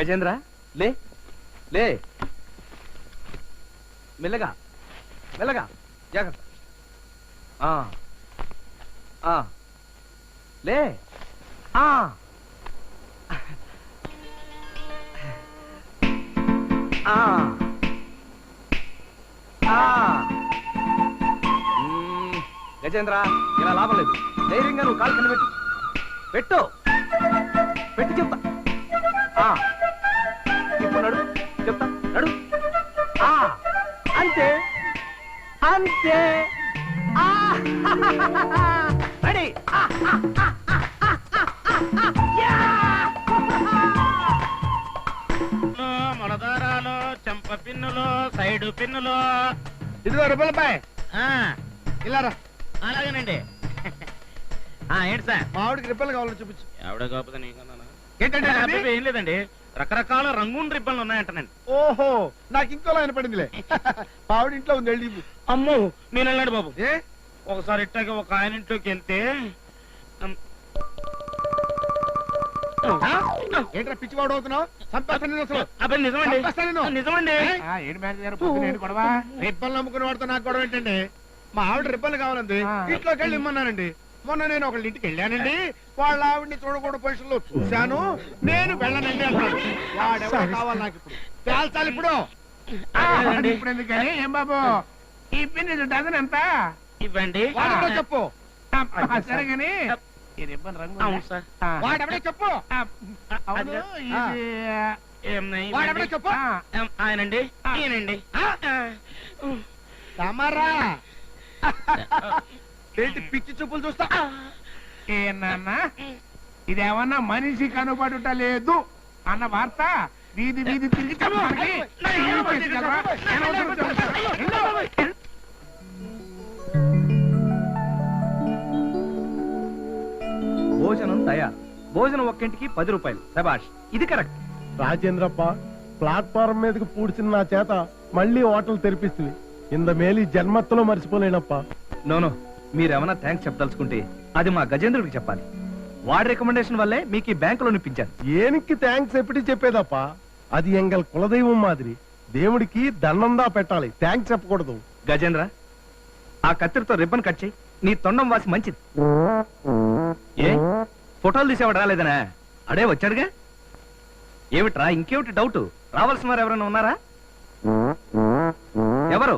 గజేంద్ర లే లే మెల్లగా మెల్లగా జాగ్రత్త లే గజేంద్ర ఇలా లాభం లేదు. ధైర్యంగా నువ్వు కాలు కింద పెట్టు పెట్టి చెప్తా. ఇప్పుడు నడు చెప్తా నడు. అంతే అంతే రెడీ. మొలదారాలు, చెంప పిన్నులు, సైడు పిన్నులు. ఇదిగో రూపాయలపాయ్ ఇలారా. అలాగేనండి. ఏంటి సార్? మా ఆవిడకి రిబ్బన్లు కావాలని చూపించు. ఆవిడ కాకపోతే నీకన్నా ఏంటంటే ఏం లేదండి, రకరకాల రంగుల రిబ్బన్లు ఉన్నాయంటనండి. ఓహో, నాకు ఇంకోలా వినపడిందిలే. మా ఆవిడ ఇంట్లో ఉంది, వెళ్ళి. అమ్మో, నేను వెళ్ళాడు బాబు. ఏ ఒకసారి ఇట్టాక ఒక ఆయన ఇంట్లోకి వెళ్తే ఏంట్రా పిచ్చివాడు అవుతున్నావు? అబ్బాయి నిజమండి, నిజమండి. రిబ్బన్లు అమ్ముకునే వాడితో నాకు గొడవ ఏంటండి? మా ఆవిడ రిబ్బన్లు కావాలండి, ఇంట్లోకి వెళ్ళి ఇమ్మన్నానండి. మొన్న నేను ఒకళ్ళ ఇంటికి వెళ్ళానండి, వాళ్ళ ఆవిడ్ని చూడకూడదు పొజిషన్ లో చూశాను, నేను వెళ్ళనండి అన్నాడు. వాడెవరో కావాలి నాకు ఇప్పుడు, తేల్చాలి ఇప్పుడు. ఇప్పుడు ఎందుకని? ఏం బాబు ఈ పిన్ డజన్ ఎంత ఇవ్వండి. వాడెవడో చెప్పు. సరే గాని ఈ రిబ్బన్ రంగు వాడెవడో చెప్పు. వాడెవడో చెప్పు. ఆయనండి, ఈయనండి. తమరా ఏంటి పిచ్చి చూపులు చూస్తా? ఏనా ఇదేమన్నా మనిషి కనబడుట లేదు అన్న వార్త వీధి వీధి తిరిగి భోజనం తయారు. భోజనం ఒక్కింటికి 10 రూపాయలు. శబాష్, ఇది కరెక్ట్. రాజేంద్రప్ప, ప్లాట్ఫారం మీదకి పూడ్చిన నా చేత మళ్ళీ హోటల్ తెరిపిస్తుంది. ఇంత మేలు జన్మత్తులో మర్చిపోలేనప్ప. నోనో, మీరేమన్నా థ్యాంక్స్ చెప్పదలుచుకుంటే అది మా గజేంద్రుడికి చెప్పాలి. వాడి రికమెండేషన్ వల్లే మీకు ఈ బ్యాంకులో నిప్పించాను. ఏనికి థ్యాంక్స్ ఎప్పటి చెప్పేదప్ప? అది ఎంగల్ కులదైవం మాదిరి. దేవుడికి దండందా పెట్టాలి, థ్యాంక్స్ చెప్పకూడదు. గజేంద్ర, ఆ కత్తిరితో రిబ్బన్ కట్ చేయి. నీ తొండం వాసి మంచిది. ఏ ఫోటోలు తీసేవాడు రాలేదనా? అడే వచ్చాడుగా. ఏమిట్రా, ఇంకేమిటి డౌట్? రావాల్సిన వారు ఎవరైనా ఉన్నారా? ఎవరు?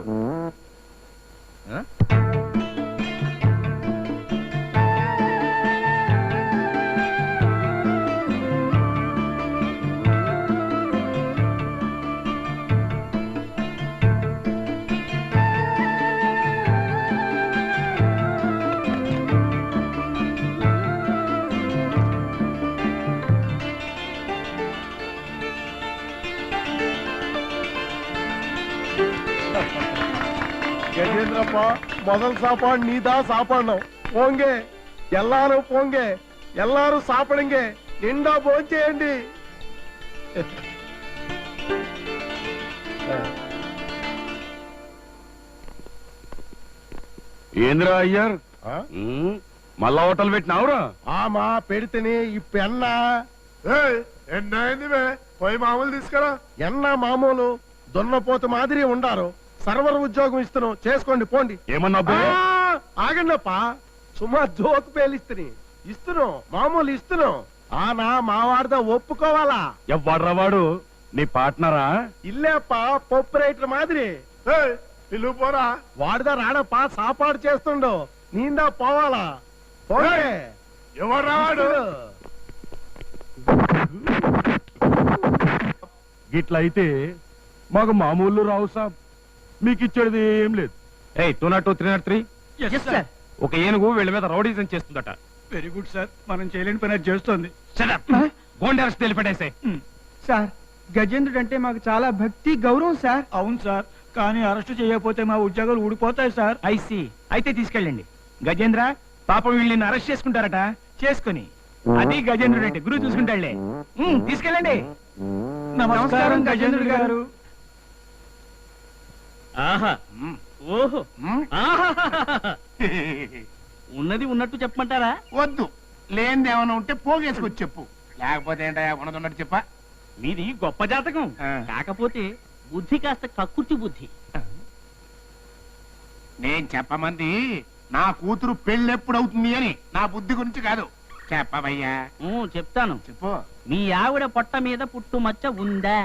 గజేంద్రప్ప, మొదలు సాపాడు నీదా సాపాడినావు. పోంగే ఎల్లారు, పోంగే ఎల్లారు సాపడింగే, నిండా భోంచేయండి. ఏంద్రా అయ్యార్, మళ్ళా హోటల్ పెట్టినావురా? ఆమా పెడితేనే ఈ పెన్న ఎన్నైంది పోయి మామూలు తీసుకురా. ఎన్న మామూలు దున్నపోతు మాదిరి ఉండారు. సర్వర్ ఉద్యోగం ఇస్తున్నాం, చేసుకోండి పోండి. ఏమన్నా ఆగండప్ప, సుమా జోక్ పేలిస్తుని ఇస్తున్నాం, మామూలు ఇస్తున్నాం. ఆనా మావాడిదా ఒప్పుకోవాలా? ఎవ్వడ్రా వాడు? నీ పార్ట్నరా? ఇల్లేప్ప, పప్పు రైటర్ మాదిరి. పిలువు పోరా. వాడిదా రాడప్ప, సాపాడు చేస్తుండో, నీందా పోవాలా? పోండి. ఎవరు రావాడు? గిట్లా అయితే మాకు మామూలు రావు సాబ్, మీకు ఇచ్చేది ఏం లేదు. 202, 303 ఒక ఏనుగు వీళ్ళ మీద రౌడీజం చేస్తుందట. వెరీ గుడ్ సార్, మనం చేయలేని పని చేస్తుంది. గోండెరస్ తెలిపెట్టేసే. సార్, గజేంద్రుడు అంటే మాకు చాలా భక్తి గౌరవం సార్. అవును సార్, కానీ అరెస్ట్ చేయకపోతే మా ఉద్యోగాలు ఊడిపోతాయి సార్. ఐసి అయితే తీసుకెళ్ళండి. గజేంద్ర, పాపం వీళ్ళని అరెస్ట్ చేసుకుంటారట. చేసుకుని అది గజేంద్రుడు అంటే గురువు చూసుకుంటాడులే. తీసుకెళ్ళండి. నమస్కారం గజేంద్రుడు గారు. ఆహా, ఓహో, ఉన్నది ఉన్నట్టు చెప్పమంటారా? వద్దు, లేనిది ఏమైనా ఉంటే పోగేసుకొచ్చి చెప్పు. లేకపోతే ఏంటా ఉన్నది ఉన్నట్టు చెప్పా. మీది గొప్ప జాతకం కాకపోతే బుద్ధి కాస్త కక్కుర్తి బుద్ధి. నేను చెప్పమంది నా కూతురు పెళ్ళెప్పుడు అవుతుంది అని, నా బుద్ధి గురించి కాదు. చెప్పవయ్యా. చెప్తాను. చెప్పు. మీ ఆవిడ పొట్ట మీద పుట్టుమచ్చ ఉందా?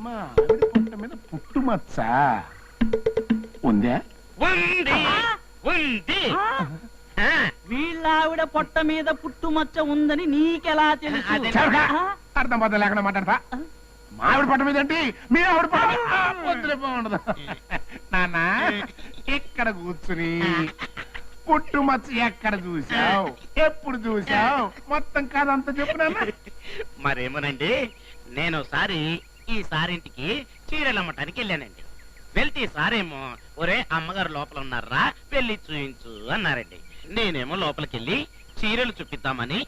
మా ఆవిడ పొట్ట మీద పుట్టుమచ్చ ఉందా? ఉంది. ఉంది. వీళ్ళ ఆవిడ పొట్ట మీద పుట్టుమచ్చ ఉందని నీకెలా తెలుసు? అర్థం పద్ధతి లేకుండా మాట్లాడతా. మా ఆవిడ పొట్ట మీద ఏంటి, మీ ఆవిడ పొట్ట మీద వద్దులే, బాగుండదు. నాన్న ఇక్కడ కూర్చుని పుట్టుమచ్చ ఎక్కడ చూసావు, ఎప్పుడు చూసావు, మొత్తం కాదంతా చెప్పు నాన్న. మరేమోనండి, నేను ఒకసారి ఈ సారింటికి చీరలు అమ్మటానికి వెళ్ళానండి. వెళ్తే సారేమో ఒరే అమ్మగారు లోపల ఉన్నారా, పెళ్లి చూయించు అన్నారండి. నేనేమో లోపలికెళ్ళి చీరలు చూపిద్దామని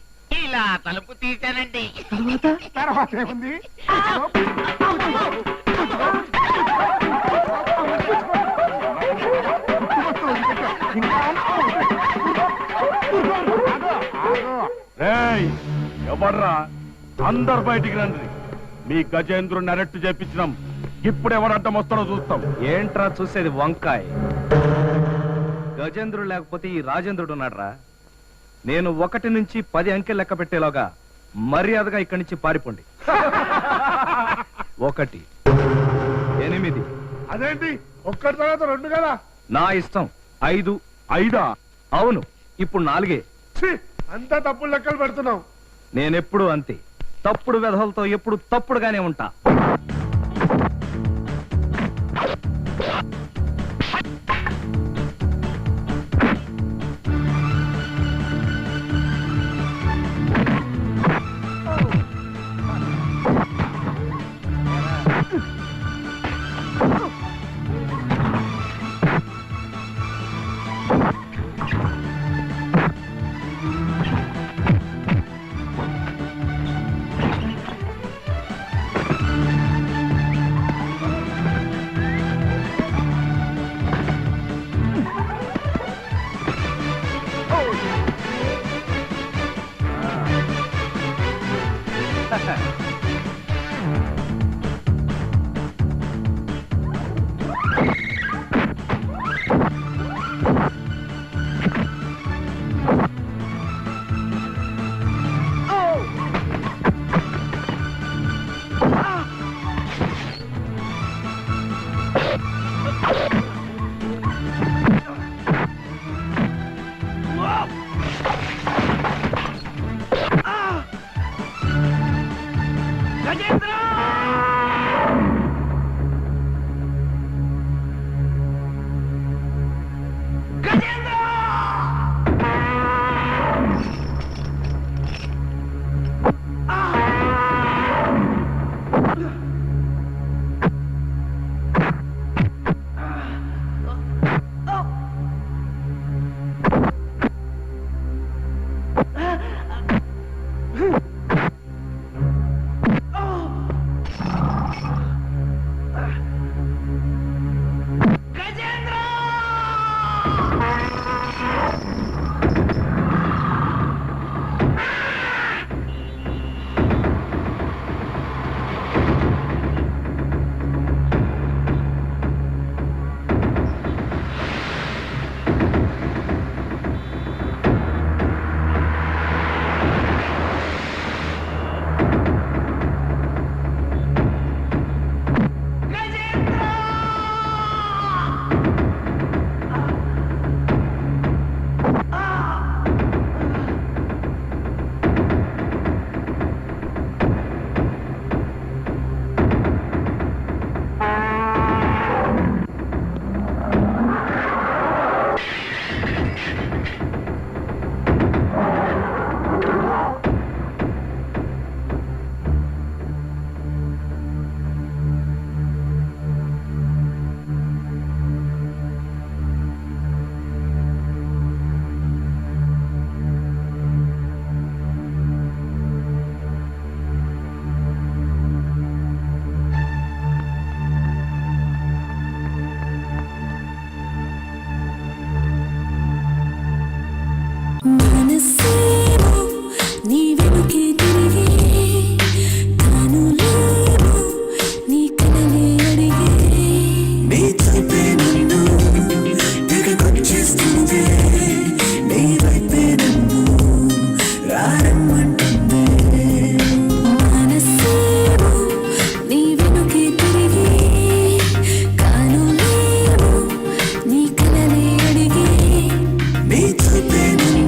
ఇలా తలుపు తీశానండి. తర్వాత ఏముంది? ఎవర్రా, అందరు బయటికి రండి. మీ గజేంద్రుని అరెస్ట్ చేపించినాం. ఇప్పుడు ఎవరు అడ్డం వస్తాడో చూస్తాం. ఏంట్రా చూసేది వంకాయ్? గజేంద్రుడు లేకపోతే ఈ రాజేంద్రుడు ఉన్నాడ్రా. నేను 1 నుంచి 10 అంకెలు లెక్క పెట్టేలోగా మర్యాదగా ఇక్కడి నుంచి పారిపోండి. 1 8 అదేంటి ఒక్కటి తర్వాత 2 కదా? నా ఇష్టం. 5 ఐదా? అవును, ఇప్పుడు 4. అంతా తప్పులు లెక్కలు పెడుతున్నావు. నేనెప్పుడు అంతే. తప్పుడు వెధలతో ఎప్పుడు తప్పుడుగానే ఉంటా.